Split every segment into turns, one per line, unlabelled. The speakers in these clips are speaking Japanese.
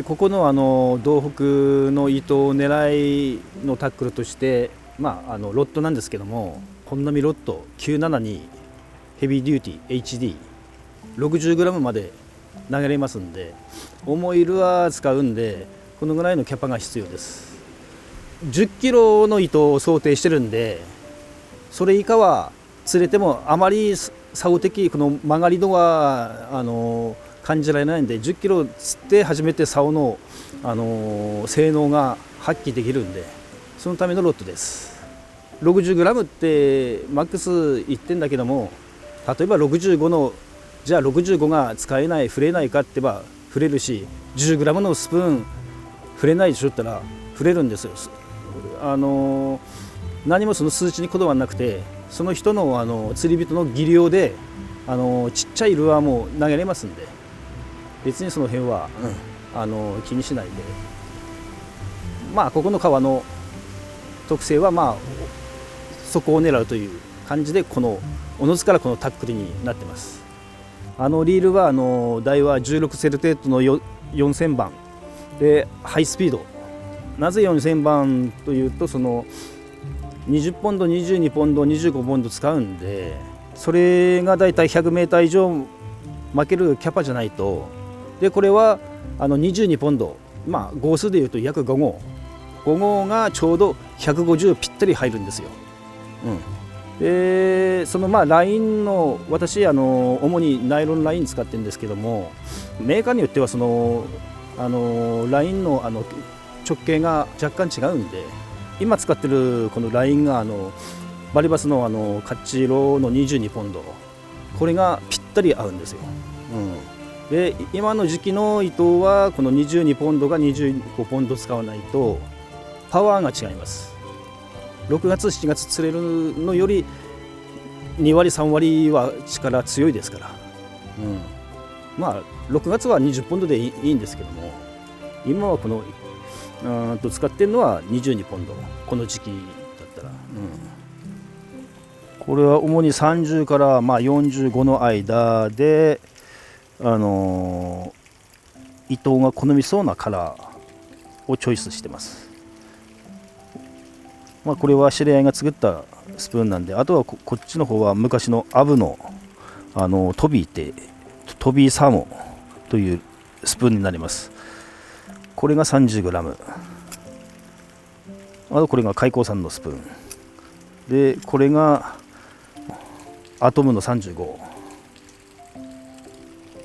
ここの道北の糸を狙いのタックルとして、ロットなんですけども、本並ロット972ヘビーデューティー HD60g まで投げれますんで、重いルアー使うんでこのぐらいのキャパが必要です。10キロの糸を想定してるんで、それ以下は釣れてもあまり竿的この曲がり度は感じられないんで、10キロ釣って初めて竿の、性能が発揮できるんで、そのためのロットです。60g ってマックス言ってんだけども、例えば65のじゃあ65が使えない触れないかってば触れるし、 10g のスプーン触れないでしょったら触れるんですよ。何もその数値にこだわらなくて、その人の、釣り人の技量でちっちゃいルアーも投げれますんで、別にその辺は、気にしないで、ここの川の特性はそこを狙うという感じで、このおのずからこのタックルになってます。リールは台は16セルテートの4000番でハイスピード。なぜ4000番というと、その20ポンド22ポンド25ポンド使うんで、それがだいたい100メーター以上巻けるキャパじゃないと。でこれは22ポンド、号数でいうと約5号5号がちょうど150ぴったり入るんですよ。でそのラインの、私主にナイロンライン使ってるんですけども、メーカーによってはそのラインの直径が若干違うんで、今使ってるこのラインがバリバスのカッチロの22ポンド、これがぴったり合うんですよ。で今の時期の糸はこの22ポンドが25ポンド使わないとパワーが違います。6月7月釣れるのより2割3割は力強いですから、6月は20ポンドでいいんですけども、今はこの使ってるのは22ポンド、この時期だったら、これは主に30から45の間で糸が好みそうなカラーをチョイスしてます。これは知り合いが作ったスプーンなんで、あとはこっちの方は昔のアブのトビーサーモというスプーンになります。これが 30g、 あとこれが開口産のスプーンで、これがアトムの35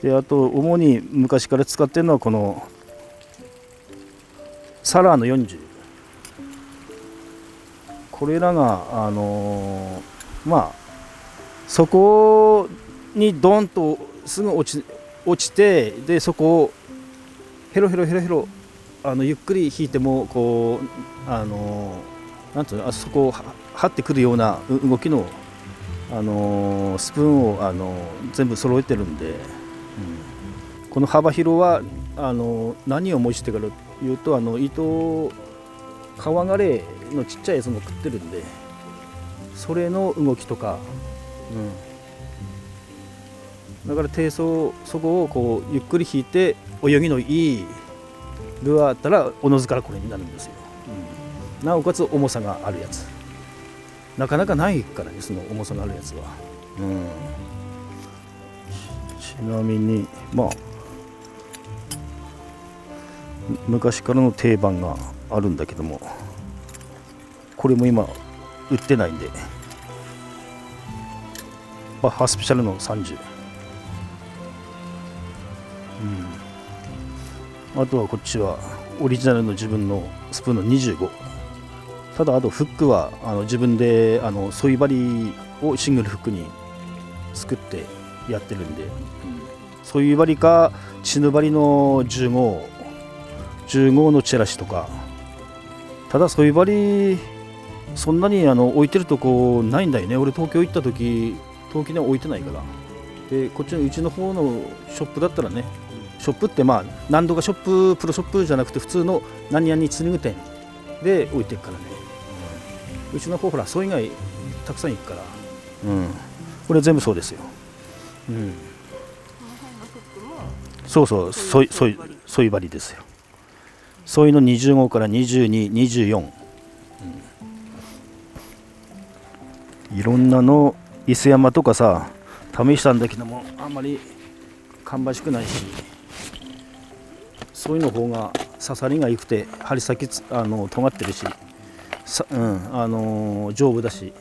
で、あと主に昔から使ってるのはこのサラーの40、これらがそこにドンとすぐ落ちて、でそこをヘロゆっくり引いてもこうなんていうの、そこを張ってくるような動きのスプーンを全部揃えてるんで、この幅広は何を模してかというと、糸カワガレのちっちゃいやつも食ってるんで、それの動きとか、だからそこをこうゆっくり引いて泳ぎのいいルアーだったらおのずからこれになるんですよ。なおかつ重さがあるやつ、なかなかないからね、その重さがあるやつは。ちなみに昔からの定番があるんだけども、これも今売ってないんで、バッハスペシャルの30、あとはこっちはオリジナルの自分のスプーンの25、ただあとフックは自分でソイ針をシングルフックに作ってやってるんで、ソイ針かチヌ針の10号のチェラシとか、ただソイ針そんなに置いてるとこないんだよね。俺東京行った時東京には置いてないから。でこっちのうちの方のショップだったらね、ショップって何度かショップ、プロショップじゃなくて普通の何々釣り具店で置いてるからね、うちの方ほらそう以外たくさん行くから、これ全部そうですよ。そうそう、ソソイ針ですよ。ソイの20号から22、24、いろんなの伊勢山とかさ試したんだけども、あんまり芳しくないし、そういうの方が刺さりが良くて針先尖ってるし丈夫だし、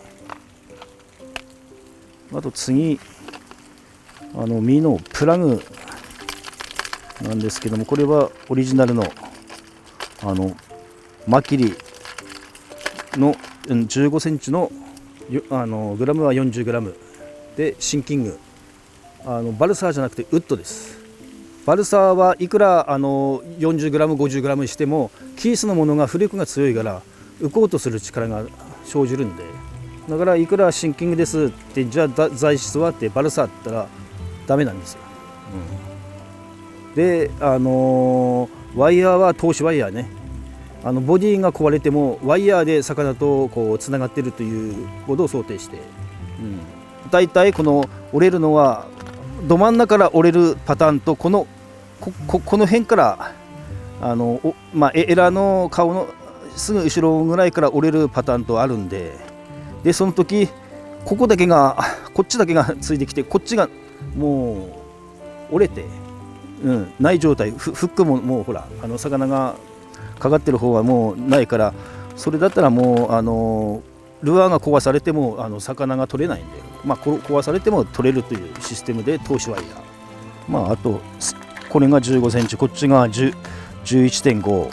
あと次ミのプラグなんですけども、これはオリジナルのマキリの15センチのグラムは40グラムでシンキング、バルサーじゃなくてウッドです。バルサーはいくら40グラム50グラムにしてもキースのものが浮力が強いから浮こうとする力が生じるんで、だからいくらシンキングですってじゃあ材質はってバルサーって言ったらダメなんですよ、でワイヤーは通しワイヤーね、ボディが壊れてもワイヤーで魚とこうつながっているということを想定して、だいたいこの折れるのはど真ん中から折れるパターンとこの辺からエラの顔のすぐ後ろぐらいから折れるパターンとあるんで、その時こっちだけがついてきてこっちがもう折れて、ない状態、フックももうほら魚がかかってる方はもうないから、それだったらもうルアーが壊されても魚が取れないんで、壊されても取れるというシステムで通しワイヤー、あとこれが15センチ、こっちが11.5、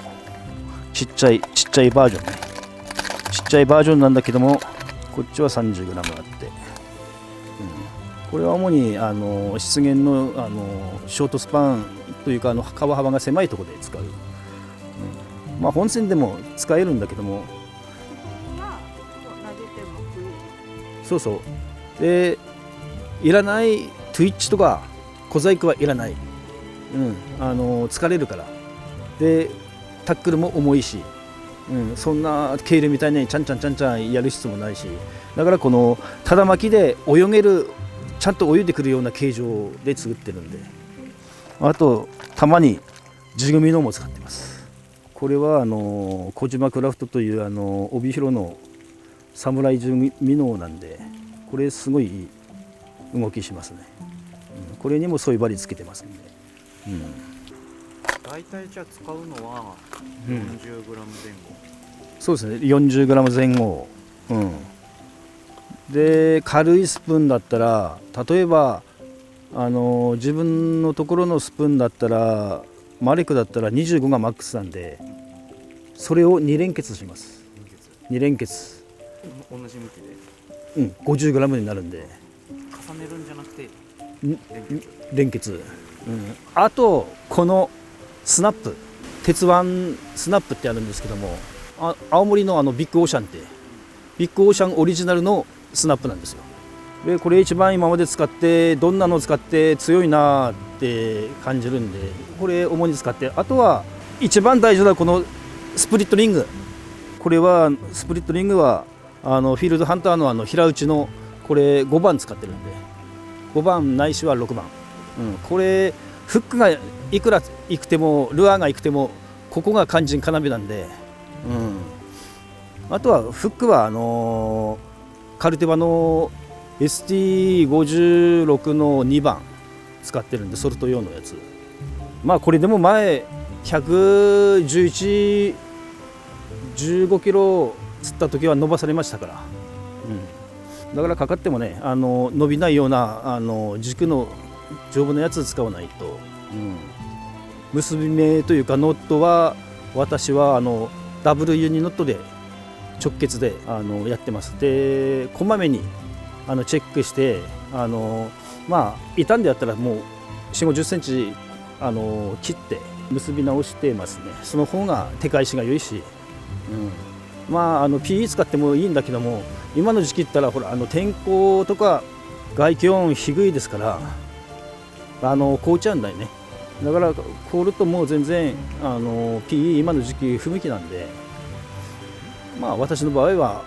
ちっちゃいバージョンね、ちっちゃいバージョンなんだけども、こっちは 30g あって、これは主に湿原のショートスパンというか川幅が狭いところで使う、本線でも使えるんだけども、そうでいらないトゥイッチとか小細工はいらない、疲れるから、でタックルも重いし、そんなケールみたいにちゃんちゃんやる必要もないし、だからこのただ巻きで泳げる、ちゃんと泳いでくるような形状で作ってるんで、あとたまに地組みのも使ってます。これは小島クラフトという帯広の侍地組みのなんで、これすごいいい動きしますね、これにもそういう針つけてますんで、
大体じゃあ使うのは 40g 前後、
そうですね、40g 前後、で軽いスプーンだったら、例えば自分のところのスプーンだったらマレクだったら25がマックスなんで、それを2連結します。2連結
同じ向きで、
50g になるんで
重ねるんじゃなくて
連結、あとこのスナップ、鉄腕スナップってあるんですけども、青森のビッグオーシャンってビッグオーシャンオリジナルのスナップなんですよ。でこれ一番今まで使ってどんなのを使って強いなって感じるんで、これ主に使って、あとは一番大事なこのスプリットリング、これはスプリットリングはフィールドハンターの平打ちのこれ5番使ってるんで、5番ないしは6番、これフックがいくらいくてもルアーがいくてもここが肝心要なんで、あとはフックはカルテバの ST56 の2番使ってるんで、ソルト用のやつ、これでも前111、15キロ釣った時は伸ばされましたから、だからかかってもね伸びないような軸の丈夫なやつ使わないと、結び目というかノットは私はダブルユニノットで直結でやってます。でこまめにチェックして傷んでやったらもう4、50センチ切って結び直してますね。その方が手返しが良いし、PE 使ってもいいんだけども、今の時期ったらほら天候とか外気温低いですから凍っちゃうんだよね。だから凍るともう全然PE 今の時期不向きなんで、私の場合は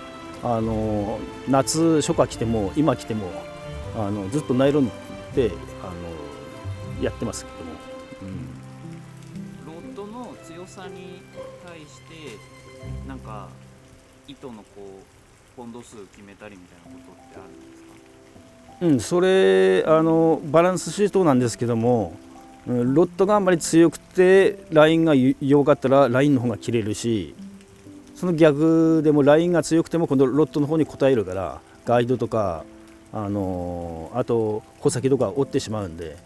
夏初夏来ても今来てもずっとナイロンでやってますけども、
ロ強さに対してなんか糸のこうポンド数決めたりみたいなことってあるんですか？
うん、それバランスシートなんですけども、ロッドがあんまり強くてラインが弱かったらラインの方が切れるし、その逆でもラインが強くても今度ロッドの方に応えるからガイドとかあと穂先とか折ってしまうんで、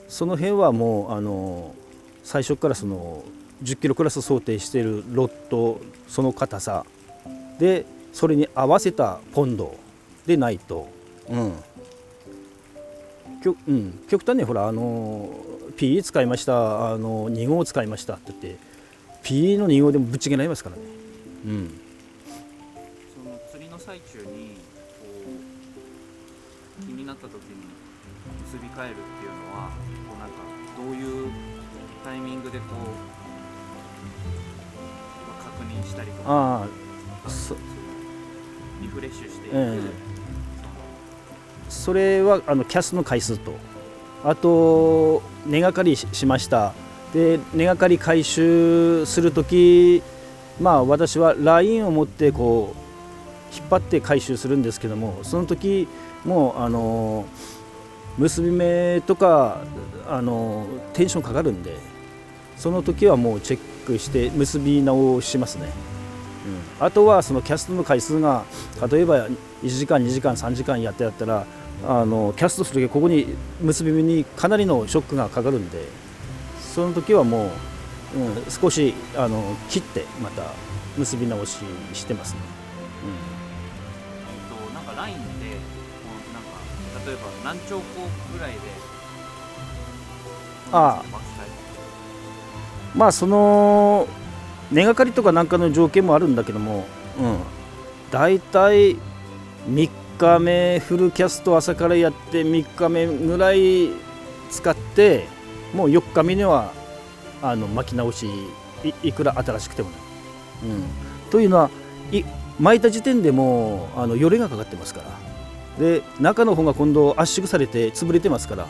その辺はもう最初からその10キロクラス想定しているロッド、その硬さでそれに合わせたポンドでないと、極端にほらPE 使いました2号使いましたって言って PE の2号でもぶっちぎりになりますからね。
その釣りの最中にこう気になった時に結び替えるっていうのはこうなんかどういうタイミングでこう確認したりとかリフレッシュしていく、
それはキャストの回数と、あと根がかりしました。で根がかり回収するとき、私はラインを持ってこう引っ張って回収するんですけども、その時も結び目とかテンションかかるんで、その時はもうチェックして結び直しますね。あとはそのキャストの回数が例えば1時間2時間3時間やったらキャストする時ここに結び目にかなりのショックがかかるんで、その時はもう、少し切ってまた結び直ししてますね。
なんかラインでこうなんか例えば何兆個ぐらいで
その根がかりとかなんかの条件もあるんだけども、だいたい3日目フルキャスト朝からやって3日目ぐらい使ってもう4日目には巻き直し いくら新しくてもね、というのは巻いた時点でもうよれがかかってますから、で中の方が今度圧縮されて潰れてますから、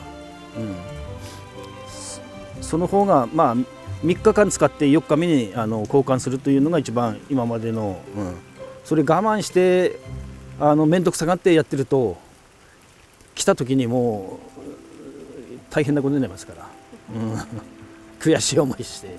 その方が3日間使って4日目に交換するというのが一番今までの、それ我慢して面倒くさがってやってると来た時にもう大変なことになりますから、悔しい思いして。